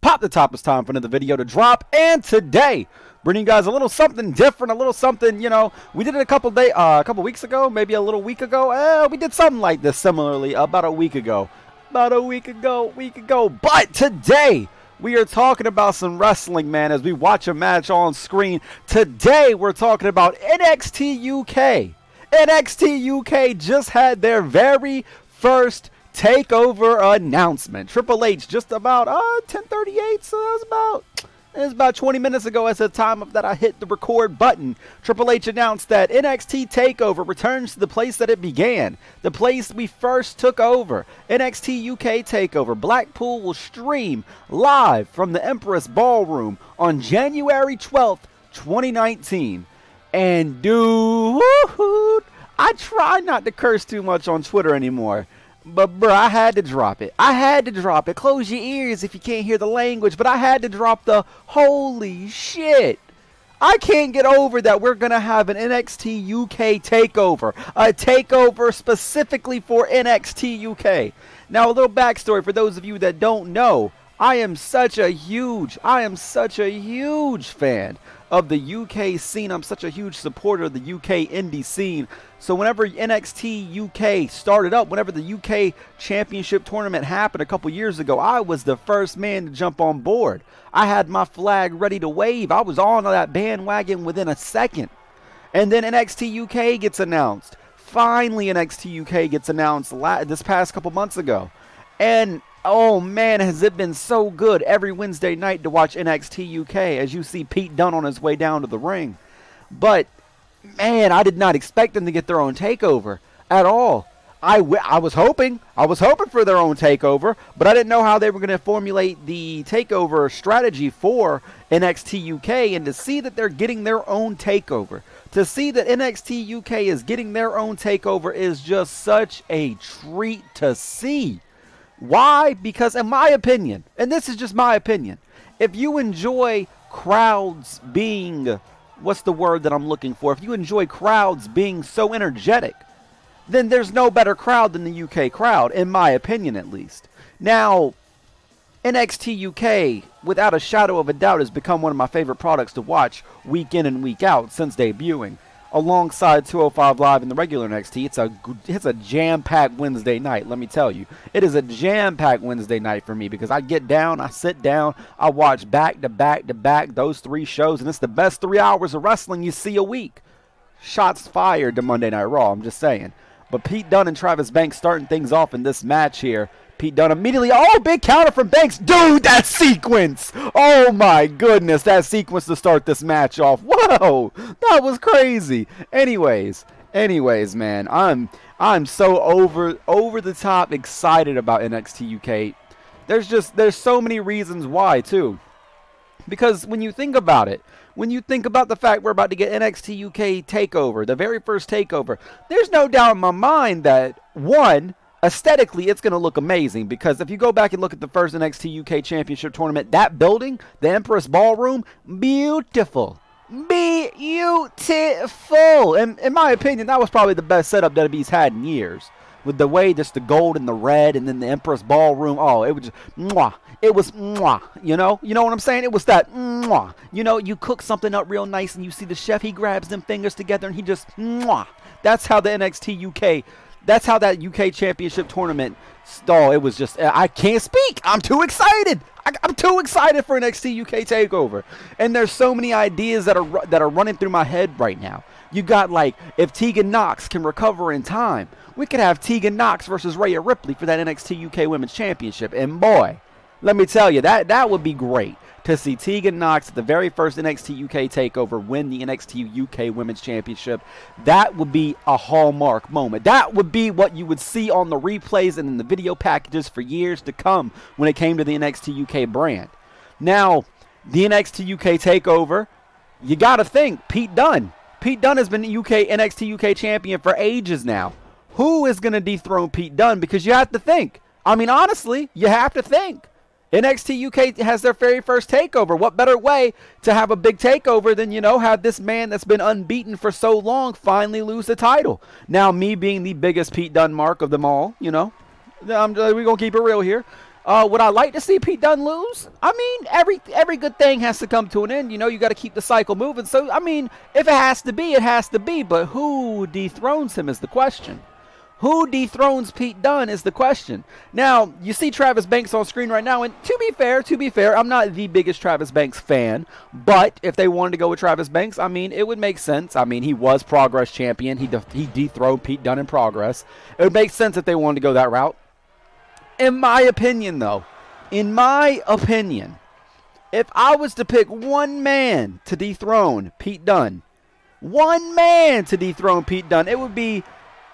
Pop the top, it's time for another video to drop, and today, bringing you guys a little something different, a little something, you know, we did it a couple weeks ago, maybe a little week ago. We did something like this similarly about a week ago. But today, we are talking about some wrestling, man, as we watch a match on screen. Today, we're talking about NXT UK. NXT UK just had their very first takeover announcement. Triple H just about 10:38, so that was about 20 minutes ago as the time of that I hit the record button. Triple H announced that NXT TakeOver returns to the place that it began, the place we first took over. NXT UK TakeOver Blackpool will stream live from the Empress Ballroom on January 12th, 2019. And dude, I try not to curse too much on Twitter anymore. But, bro, I had to drop it. Close your ears if you can't hear the language. But I had to drop the holy shit. I can't get over that we're going to have an NXT UK takeover. A takeover specifically for NXT UK. Now, a little backstory for those of you that don't know. I am such a huge fan of the UK scene. I'm such a huge supporter of the UK indie scene. So whenever NXT UK started up, whenever the UK Championship tournament happened a couple years ago, I was the first man to jump on board. I had my flag ready to wave. I was on that bandwagon within a second. And then NXT UK gets announced. Finally, NXT UK gets announced this past couple months ago. And oh man, has it been so good every Wednesday night to watch NXT UK as you see Pete Dunn on his way down to the ring. But man, I did not expect them to get their own takeover at all. I was hoping for their own takeover, but I didn't know how they were going to formulate the takeover strategy for NXT UK. And to see that they're getting their own takeover, to see that NXT UK is getting their own takeover is just such a treat to see. Why? Because in my opinion, and this is just my opinion, if you enjoy crowds being, what's the word that I'm looking for? If you enjoy crowds being so energetic, then there's no better crowd than the UK crowd, in my opinion at least. Now, NXT UK, without a shadow of a doubt, has become one of my favorite products to watch week in and week out since debuting. Alongside 205 Live and the regular NXT, it's a jam-packed Wednesday night, let me tell you. It is a jam-packed Wednesday night for me because I get down, I sit down, I watch back to back those three shows, and it's the best 3 hours of wrestling you see a week. Shots fired to Monday Night Raw, I'm just saying. But Pete Dunn and Travis Banks starting things off in this match here. Pete Dunn immediately, oh, big counter from Banks. Dude, that sequence. Oh, my goodness, that sequence to start this match off. Whoa, that was crazy. Anyways, man, I'm so over the top excited about NXT UK. There's so many reasons why, too. Because when you think about it, when you think about the fact we're about to get NXT UK TakeOver, the very first TakeOver, there's no doubt in my mind that, one, aesthetically, it's going to look amazing because if you go back and look at the first NXT UK Championship tournament, that building, the Empress Ballroom, beautiful. Beautiful. And in my opinion, that was probably the best setup WWE's had in years. With the way, just the gold and the red, and then the Empress Ballroom. Oh, it was just, mwah. It was, mwah. You know what I'm saying? It was that, mwah. You know, you cook something up real nice, and you see the chef, he grabs them fingers together, and he just, mwah. That's how the NXT UK... That's how that UK Championship tournament stalled. It was just, I can't speak. I'm too excited. I'm too excited for NXT UK TakeOver. And there's so many ideas that are running through my head right now. You got, like, if Tegan Knox can recover in time, we could have Tegan Knox versus Rhea Ripley for that NXT UK Women's Championship. And boy, let me tell you, that would be great to see Tegan Knox at the very first NXT UK TakeOver win the NXT UK Women's Championship. That would be a hallmark moment. That would be what you would see on the replays and in the video packages for years to come when it came to the NXT UK brand. Now, the NXT UK TakeOver, you got to think, Pete Dunn. Pete Dunn has been NXT UK champion for ages now. Who is going to dethrone Pete Dunn? Because you have to think. I mean, honestly, you have to think. NXT UK has their very first takeover. What better way to have a big takeover than, you know, have this man that's been unbeaten for so long finally lose the title? Now, me being the biggest Pete Dunn mark of them all, you know, we're going to keep it real here. Would I like to see Pete Dunne lose? I mean, every good thing has to come to an end. You know, you got to keep the cycle moving. So, I mean, if it has to be, it has to be. But who dethrones him is the question. Who dethrones Pete Dunne is the question. Now, you see Travis Banks on screen right now, and to be fair, I'm not the biggest Travis Banks fan, but if they wanted to go with Travis Banks, I mean, it would make sense. I mean, he was Progress champion. He dethroned Pete Dunne in Progress. It would make sense if they wanted to go that route. In my opinion, though, if I was to pick one man to dethrone Pete Dunne,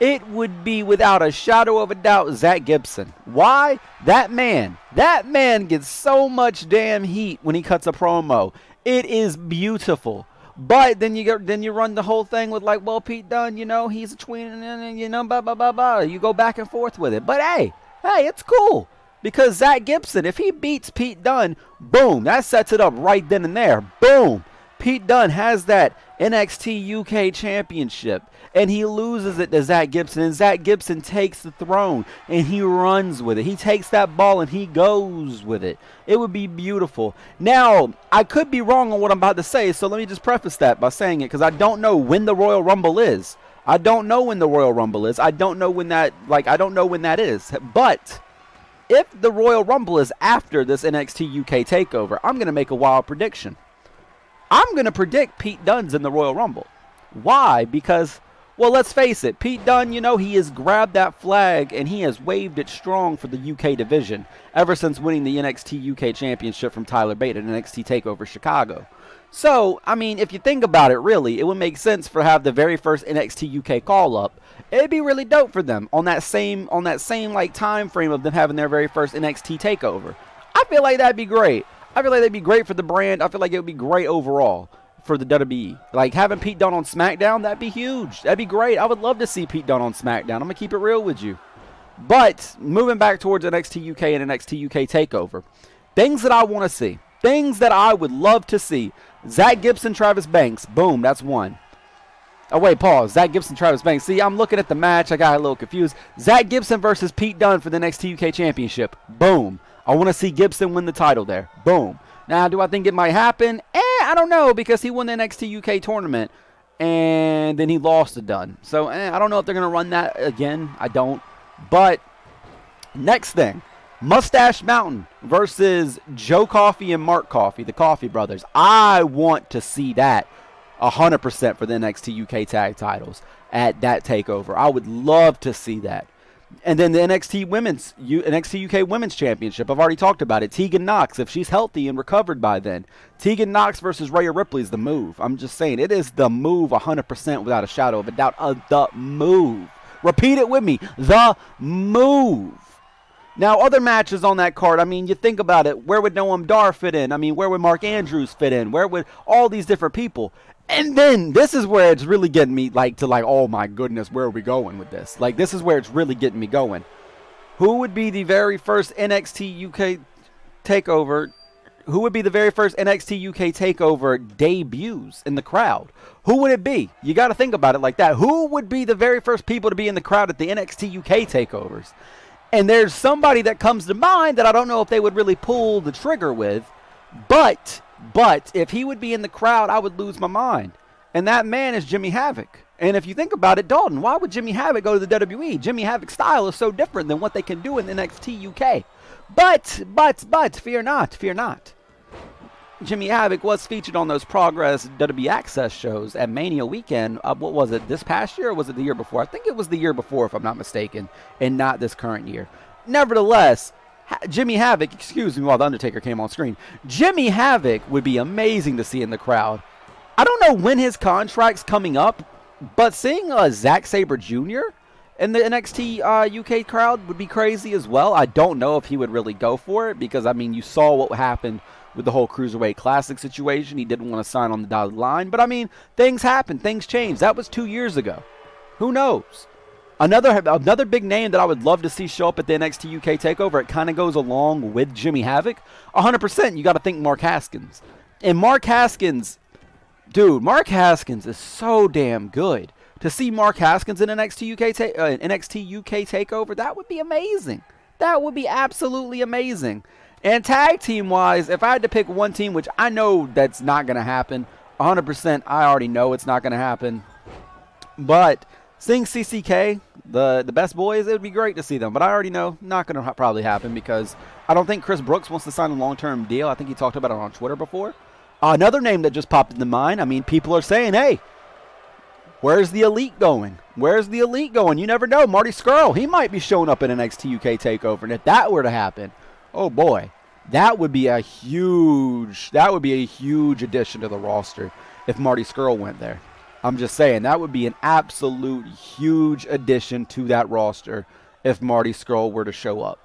it would be without a shadow of a doubt Zach Gibson. Why? That man gets so much damn heat when he cuts a promo. It is beautiful. But then you run the whole thing with like, well, Pete Dunne, you know, he's a tween, you know, blah blah blah blah. You go back and forth with it. But hey, it's cool. Because Zach Gibson, if he beats Pete Dunne, boom, that sets it up right then and there. Boom. Pete Dunne has that NXT UK Championship, and he loses it to Zach Gibson, and Zach Gibson takes the throne, and he runs with it. He takes that ball, and he goes with it. It would be beautiful. Now, I could be wrong on what I'm about to say, so let me just preface that by saying it, because I don't know when the Royal Rumble is. I don't know when that is. But if the Royal Rumble is after this NXT UK Takeover, I'm going to make a wild prediction. I'm going to predict Pete Dunne's in the Royal Rumble. Why? Because, well, let's face it. Pete Dunne, you know, he has grabbed that flag and he has waved it strong for the UK division ever since winning the NXT UK Championship from Tyler Bate at NXT TakeOver Chicago. So, I mean, if you think about it, really, it would make sense for have the very first NXT UK call-up. It'd be really dope for them on that same like time frame of them having their very first NXT TakeOver. I feel like that'd be great. I feel like that'd be great for the brand. I feel like it would be great overall for the WWE. Like having Pete Dunne on SmackDown, that'd be huge. That'd be great. I would love to see Pete Dunne on SmackDown. I'm going to keep it real with you. But moving back towards NXT UK and NXT UK TakeOver, things that I want to see. Things that I would love to see. Zach Gibson, Travis Banks. Boom, that's one. Oh, wait, pause. Zach Gibson, Travis Banks. See, I'm looking at the match. I got a little confused. Zach Gibson versus Pete Dunne for the NXT UK Championship. Boom. I want to see Gibson win the title there. Boom. Now, do I think it might happen? I don't know, because he won the NXT UK tournament, and then he lost to Dunn. So, I don't know if they're going to run that again. I don't. But, next thing. Mustache Mountain versus Joe Coffey and Mark Coffey, the Coffey brothers. I want to see that 100% for the NXT UK tag titles at that takeover. I would love to see that. And then the NXT UK Women's Championship. I've already talked about it. Tegan Knox, if she's healthy and recovered by then. Tegan Knox versus Rhea Ripley is the move. I'm just saying, it is the move 100% without a shadow of a doubt. The move. Repeat it with me. The move. Now, other matches on that card, I mean, you think about it. Where would Noam Dar fit in? I mean, where would Mark Andrews fit in? Where would all these different people? And then, this is where it's really getting me, oh my goodness, where are we going with this? Like, this is where it's really getting me going. Who would be the very first NXT UK TakeOver? Who would be the very first NXT UK TakeOver debuts in the crowd? Who would it be? You got to think about it like that. Who would be the very first people to be in the crowd at the NXT UK TakeOvers? And there's somebody that comes to mind that I don't know if they would really pull the trigger with, but if he would be in the crowd, I would lose my mind. And that man is Jimmy Havoc. And if you think about it, Dalton, why would Jimmy Havoc go to the WWE? Jimmy Havoc's style is so different than what they can do in NXT UK. But, fear not. Jimmy Havoc was featured on those Progress WWE Access shows at Mania Weekend. What was it, this past year or was it the year before? I think it was the year before, if I'm not mistaken, and not this current year. Nevertheless, Jimmy Havoc, excuse me while The Undertaker came on screen, Jimmy Havoc would be amazing to see in the crowd. I don't know when his contract's coming up, but seeing Zack Sabre Jr. in the NXT UK crowd would be crazy as well. I don't know if he would really go for it because, I mean, you saw what happened with the whole Cruiserweight Classic situation. He didn't want to sign on the dotted line. But, I mean, things happen. Things change. That was 2 years ago. Who knows? Another big name that I would love to see show up at the NXT UK TakeOver, it kind of goes along with Jimmy Havoc. 100%, you got to think Mark Haskins. And Mark Haskins, dude, Mark Haskins is so damn good. To see Mark Haskins in NXT UK TakeOver, that would be amazing. That would be absolutely amazing. And tag team wise, if I had to pick one team, which I know that's not going to happen, 100% I already know it's not going to happen. But seeing CCK, the best boys, it would be great to see them. But I already know not going to probably happen because I don't think Chris Brooks wants to sign a long-term deal. I think he talked about it on Twitter before. Another name that just popped into mind, I mean, people are saying, hey, where's the Elite going? Where's the Elite going? You never know. Marty Scurll, he might be showing up in NXT UK TakeOver. And if that were to happen, oh boy, that would be a huge addition to the roster if Marty Scurll went there. I'm just saying, that would be an absolute huge addition to that roster if Marty Scurll were to show up.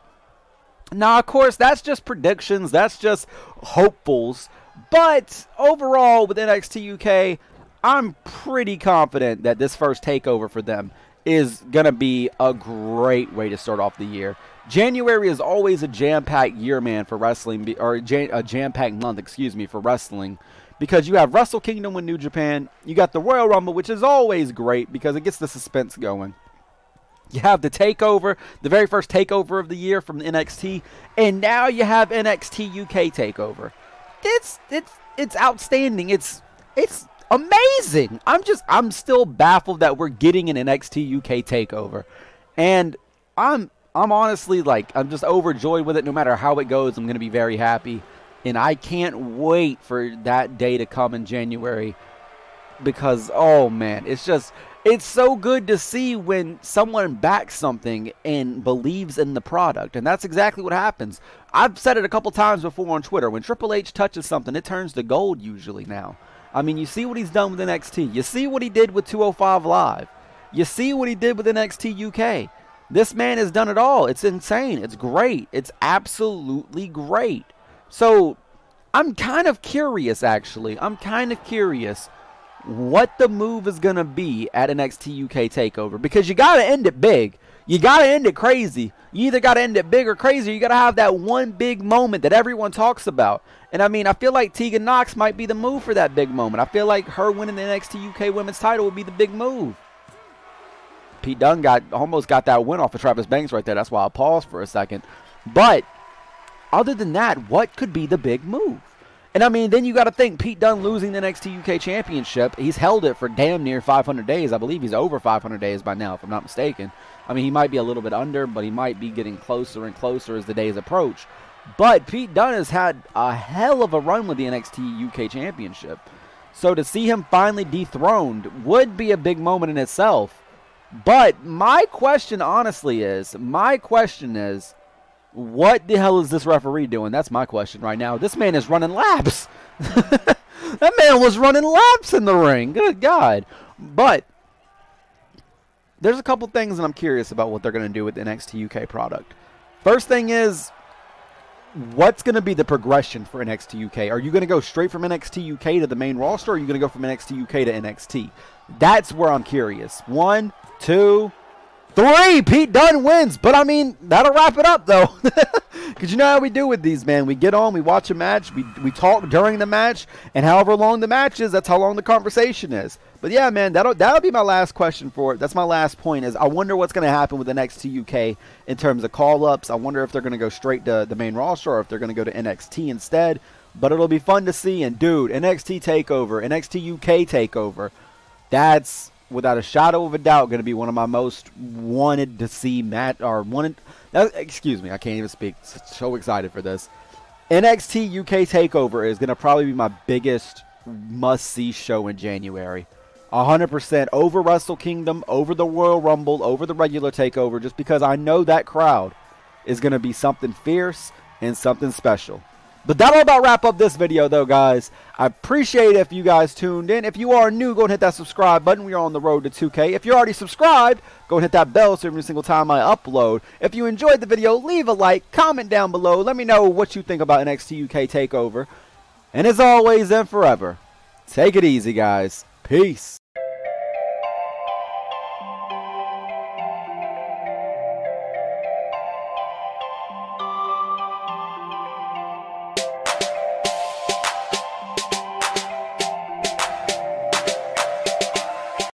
Now, of course, that's just predictions. That's just hopefuls. But overall, with NXT UK, I'm pretty confident that this first takeover for them is going to be a great way to start off the year. January is always a jam-packed year, man, for wrestling, or a jam-packed month, excuse me, for wrestling. Because you have Wrestle Kingdom with New Japan. You got the Royal Rumble, which is always great because it gets the suspense going. You have the takeover, the very first takeover of the year from NXT. And now you have NXT UK TakeOver. It's outstanding. It's amazing. I'm still baffled that we're getting an NXT UK TakeOver. And I'm honestly, like, I'm just overjoyed with it. No matter how it goes, I'm going to be very happy. And I can't wait for that day to come in January because, oh man, it's so good to see when someone backs something and believes in the product. And that's exactly what happens. I've said it a couple times before on Twitter. When Triple H touches something, it turns to gold usually now. I mean, you see what he's done with NXT. You see what he did with 205 Live. You see what he did with NXT UK. This man has done it all. It's insane. It's great. It's absolutely great. So, I'm kind of curious, actually. I'm kind of curious what the move is going to be at NXT UK TakeOver. Because you got to end it big. You got to end it crazy. You either got to end it big or crazy. Or you got to have that one big moment that everyone talks about. And I mean, I feel like Tegan Nox might be the move for that big moment. I feel like her winning the NXT UK Women's title would be the big move. Pete Dunn almost got that win off of Travis Banks right there. That's why I paused for a second. But other than that, what could be the big move? And I mean, then you got to think Pete Dunne losing the NXT UK Championship. He's held it for damn near 500 days. I believe he's over 500 days by now, if I'm not mistaken. I mean, he might be a little bit under, but he might be getting closer and closer as the days approach. But Pete Dunne has had a hell of a run with the NXT UK Championship. So to see him finally dethroned would be a big moment in itself. But my question, honestly, is, what the hell is this referee doing? That's my question right now. This man is running laps. That man was running laps in the ring. Good God. But there's a couple things that I'm curious about what they're going to do with the NXT UK product. First thing is, what's going to be the progression for NXT UK? Are you going to go straight from NXT UK to the main roster, or are you going to go from NXT UK to NXT? That's where I'm curious. 1, 2, 3, Pete Dunne wins. But I mean, that'll wrap it up though. Because you know how we do with these, man. We get on, we watch a match, we talk during the match, and however long the match is, that's how long the conversation is. But yeah, man, that'll be my last question for it. That's my last point, is I wonder what's going to happen with NXT UK in terms of call-ups. I wonder if they're going to go straight to the main roster or if they're going to go to NXT instead. But it'll be fun to see. And dude, NXT TakeOver, NXT UK TakeOver, that's without a shadow of a doubt going to be one of my most wanted to see excuse me, I can't even speak. So excited for this. NXT UK TakeOver is going to probably be my biggest must-see show in January. 100% over Wrestle Kingdom, over the Royal Rumble, over the regular TakeOver, just because I know that crowd is going to be something fierce and something special. But that'll about wrap up this video, though, guys. I appreciate it if you guys tuned in. If you are new, go and hit that subscribe button. We are on the road to 2K. If you're already subscribed, go and hit that bell so every single time I upload. If you enjoyed the video, leave a like, comment down below. Let me know what you think about NXT UK TakeOver. And as always and forever, take it easy, guys. Peace.